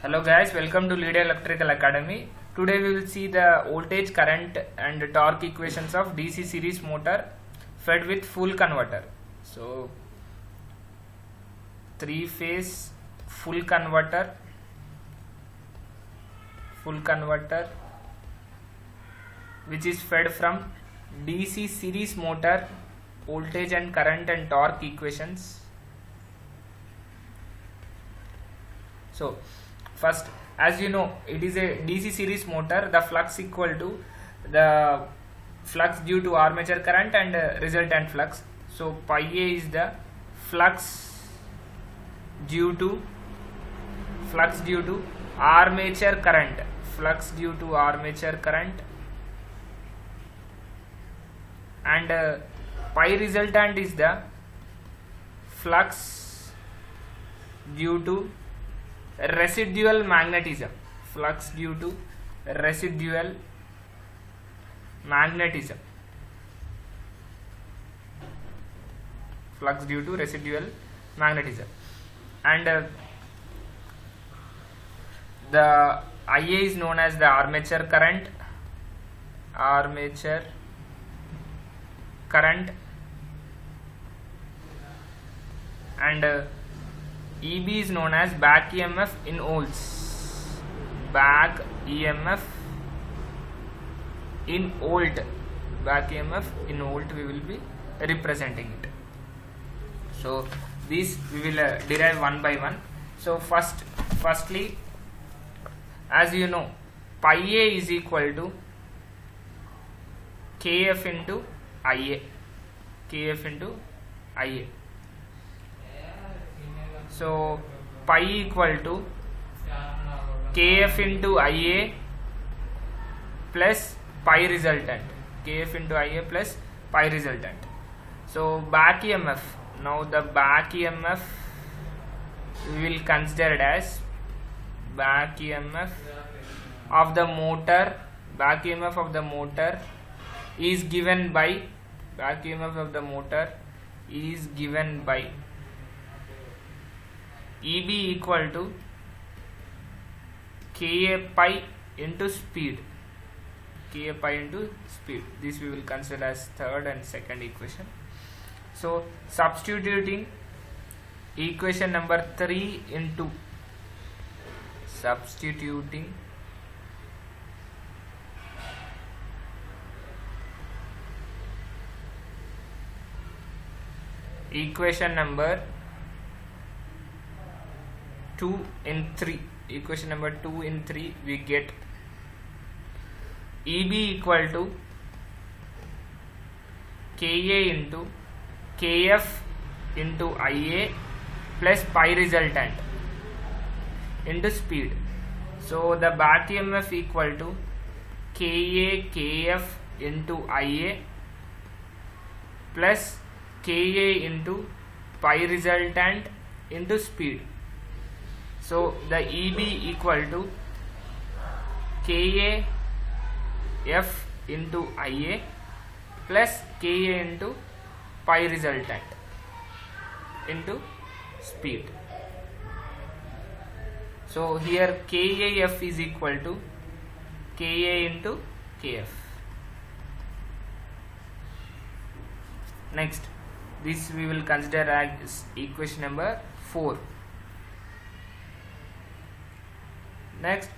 Hello guys, welcome to Lead Electrical Academy. Today we will see the voltage, current and torque equations of DC series motor fed with full converter. So 3-phase full converter which is fed from DC series motor, voltage and current and torque equations. So first, as you know, it is a DC series motor. The flux equal to the flux due to armature current and resultant flux. So pi A is the flux due to armature current, and pi resultant is the flux due to residual magnetism, and the IA is known as the armature current, and EB is known as back EMF in volts. Back EMF in volt we will be representing it. So these we will derive one by one. So firstly, as you know, pi A is equal to KF into IA. So pi equal to KF into IA plus pi resultant. So back EMF. Now the back EMF we will consider it as back EMF of the motor. Is given by EB equal to Ka pi into speed. This we will consider as third and second equation. So substituting equation number 3 into equation number 2 in 3, we get EB equal to Ka into Kf into Ia plus pi resultant into speed. So the back EMF equal to Ka Kf into Ia plus Ka into pi resultant into speed. So the EB equal to Ka F into Ia plus Ka into pi resultant into speed. So here KAF is equal to Ka into Kf. Next, this we will consider as equation number 4. Next,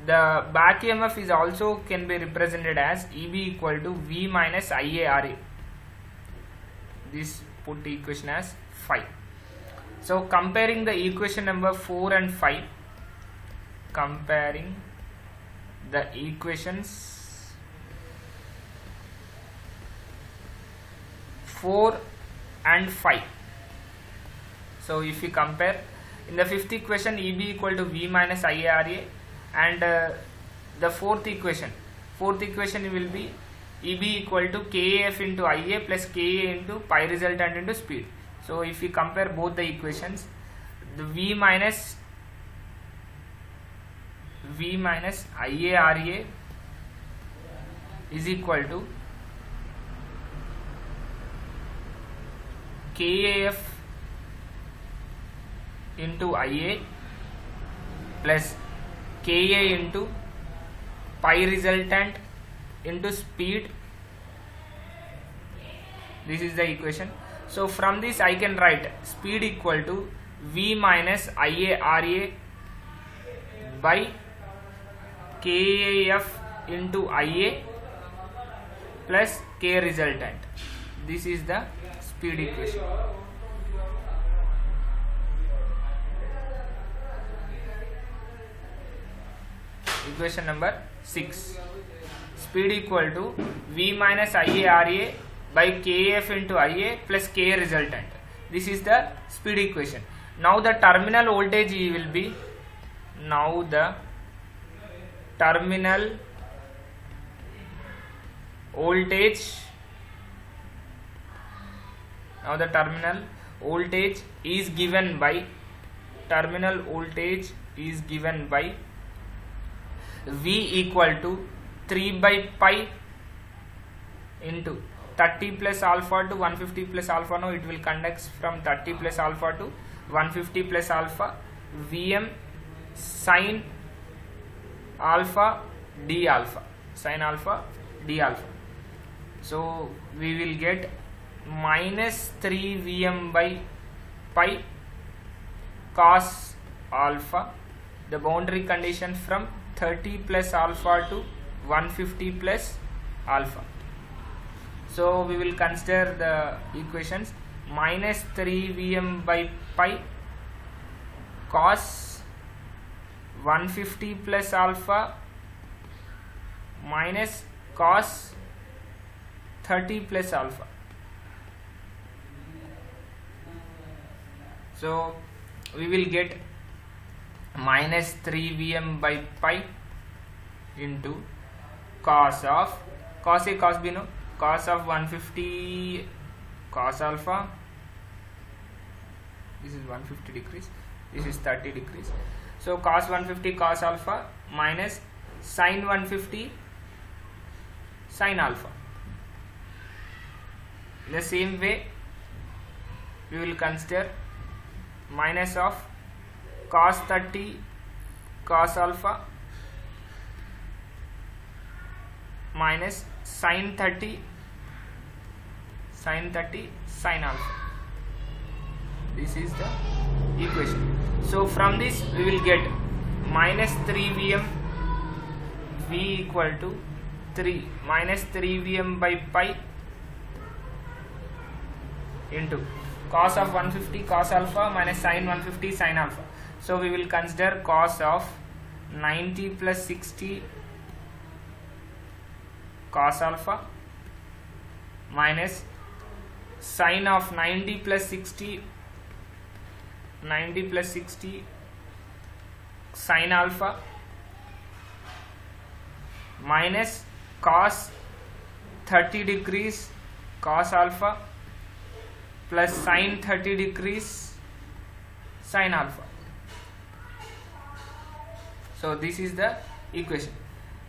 the back EMF is also can be represented as EB equal to V minus IaRa. This put equation as 5. So comparing the equation number 4 and 5, comparing the equations 4 and 5. So if we compare, in the fifth equation EB equal to V minus IaRa, and the fourth equation will be EB equal to KF into Ia plus Ka into pi resultant into speed. So if we compare both the equations, the V minus IaRa is equal to KAF into Ia plus Ka into pi resultant into speed. This is the equation. So from this I can write speed equal to V minus Ia Ra by Kaf into Ia plus K resultant. This is the speed equation. Equation number 6. Speed equal to V minus Ia Ra by Kf into Ia plus K resultant. This is the speed equation. Now the terminal voltage will be, now the terminal voltage is given by V equal to 3 by pi into 30 plus alpha to 150 plus alpha. Now it will conduct from 30 plus alpha to 150 plus alpha Vm sin alpha d alpha. So we will get minus 3 Vm by pi cos alpha. The boundary condition from 30 plus alpha to 150 plus alpha. So we will consider the equations. Minus 3 Vm by pi cos 150 plus alpha minus cos 30 plus alpha. So we will get minus 3 Vm by pi into cos A cos B, no, cos of 150 cos alpha. This is 150 degrees, this is 30 degrees. So cos 150 cos alpha minus sin 150 sin alpha. In the same way we will consider minus of cos 30 cos alpha minus sin 30 sin alpha. This is the equation. So from this we will get minus 3 Vm V equal to 3 minus 3 Vm by pi into cos of 150 cos alpha minus sin 150 sin alpha. So we will consider cos of 90 plus 60 cos alpha minus sin of 90 plus 60 sin alpha minus cos 30 degrees cos alpha plus sin 30 degrees sin alpha. So this is the equation.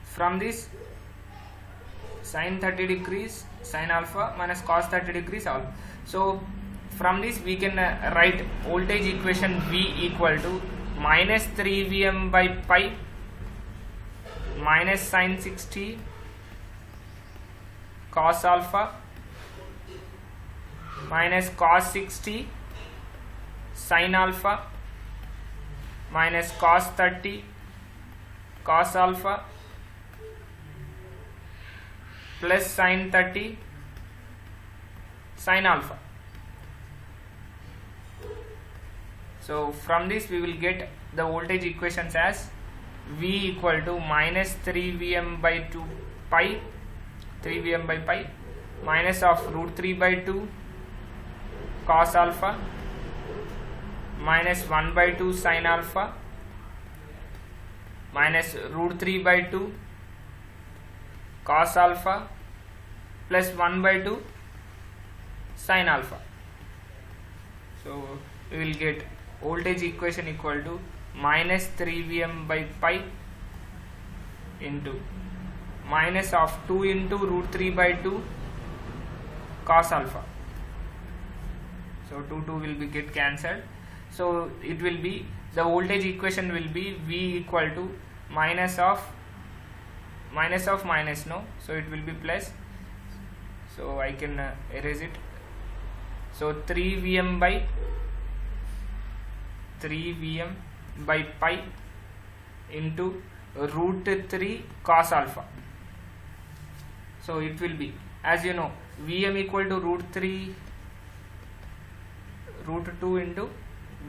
From this sin 30 degrees sin alpha minus cos 30 degrees alpha. So from this we can write voltage equation V equal to minus 3 Vm by pi minus sin 60 cos alpha minus cos 60 sin alpha minus cos 30 cos alpha plus sin 30 sin alpha. So from this we will get the voltage equations as V equal to minus 3 Vm by 2 pi 3 Vm by pi minus of root 3 by 2 cos alpha minus 1 by 2 sin alpha minus root 3 by 2 cos alpha plus 1 by 2 sin alpha. So we will get voltage equation equal to minus 3 Vm by pi into minus of 2 into root 3 by 2 cos alpha. So 2 will be get cancelled. So it will be, the voltage equation will be V equal to minus of minus, no, so it will be plus, so I can erase it. So 3Vm by pi into root 3 cos alpha. So it will be, as you know, Vm equal to root 2 into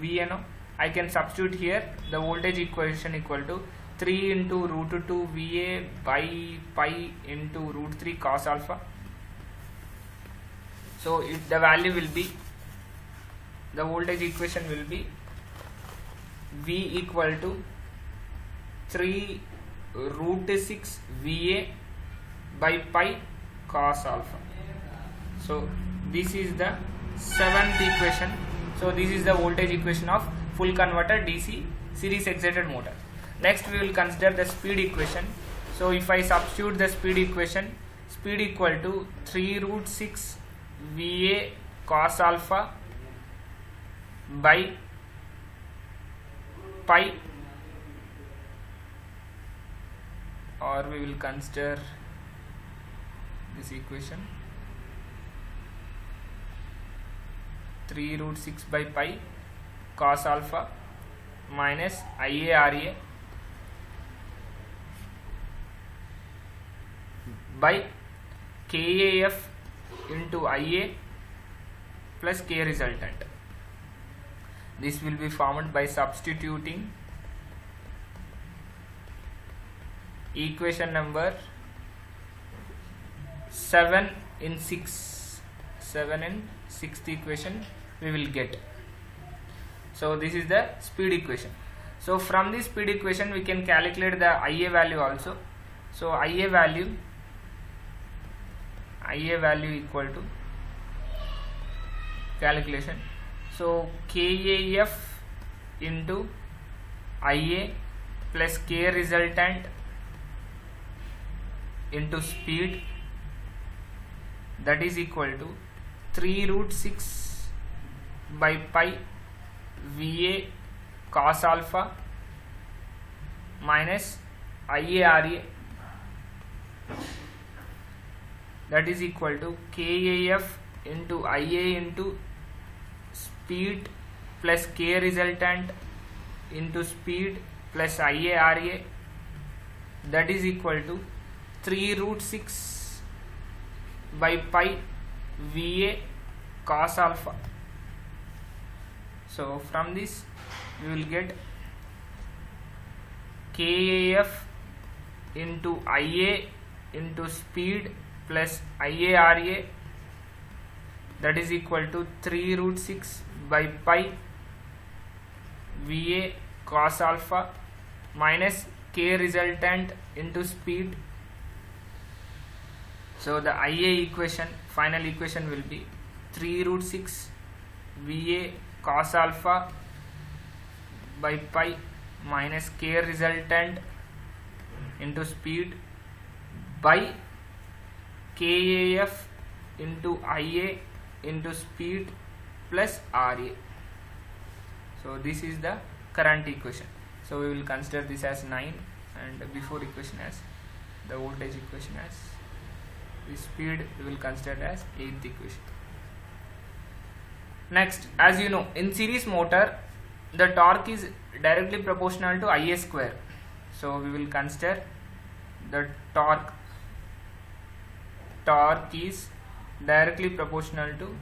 Vn. I can substitute here the voltage equation equal to 3 into root 2 Va by pi into root 3 cos alpha. So the value will be, the voltage equation will be V equal to 3 root 6 Va by pi cos alpha. So this is the 7th equation. So this is the voltage equation of full converter DC series excited motor. Next we will consider the speed equation. So if I substitute the speed equation, speed equal to 3 root 6 Va cos alpha by pi, or we will consider this equation 3 root 6 by pi cos alpha minus IaRa by KAF into Ia plus K resultant. This will be formed by substituting equation number 7 in 6th equation we will get. So this is the speed equation. So from this speed equation we can calculate the Ia value also. So Ia value equal to calculation. So KAF into Ia plus K resultant into speed, that is equal to 3 root 6 by pi Va cos alpha minus IaRa, that is equal to KAF into Ia into speed plus K resultant into speed plus IaRa, that is equal to 3 root 6 by pi Va cos alpha. So from this we will get KAF into Ia into speed plus IaRa, that is equal to 3 root 6 by pi Va cos alpha minus K resultant into speed. So the Ia equation, final equation will be 3 root 6 Va cos alpha by pi minus K resultant into speed by KAF into Ia into speed plus Ra. So this is the current equation. So we will consider this as 9, and before equation as the voltage equation as the speed we will consider as 8th equation. Next, as you know, in series motor the torque is directly proportional to Ia square. So we will consider the torque is directly proportional to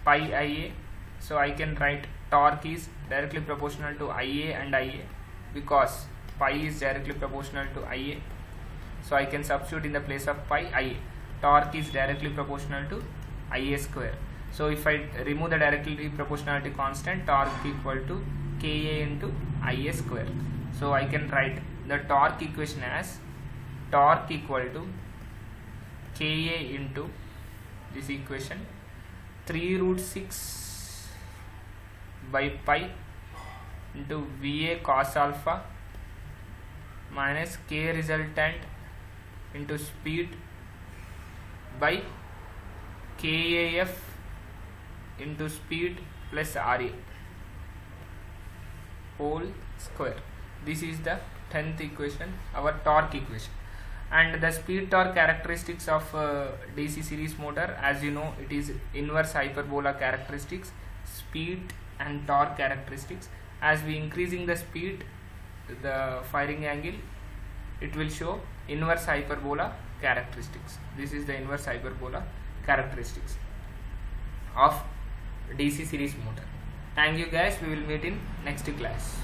pi Ia. So I can write torque is directly proportional to Ia and Ia because pi is directly proportional to Ia. So I can substitute in the place of pi Ia. Torque is directly proportional to Ia square. So if I remove the directly proportionality constant, torque equal to Ka into Ia square. So I can write the torque equation as torque equal to Ka into this equation 3 root 6 by pi into Va cos alpha minus K resultant into speed by KAF into speed plus Ra whole square. This is the 10th equation, our torque equation. And the speed torque characteristics of DC series motor, as you know, it is inverse hyperbola characteristics, speed and torque characteristics. As we increasing the speed, the firing angle, it will show inverse hyperbola characteristics. This is the inverse hyperbola characteristics of DC series motor. Thank you guys, we will meet in next class.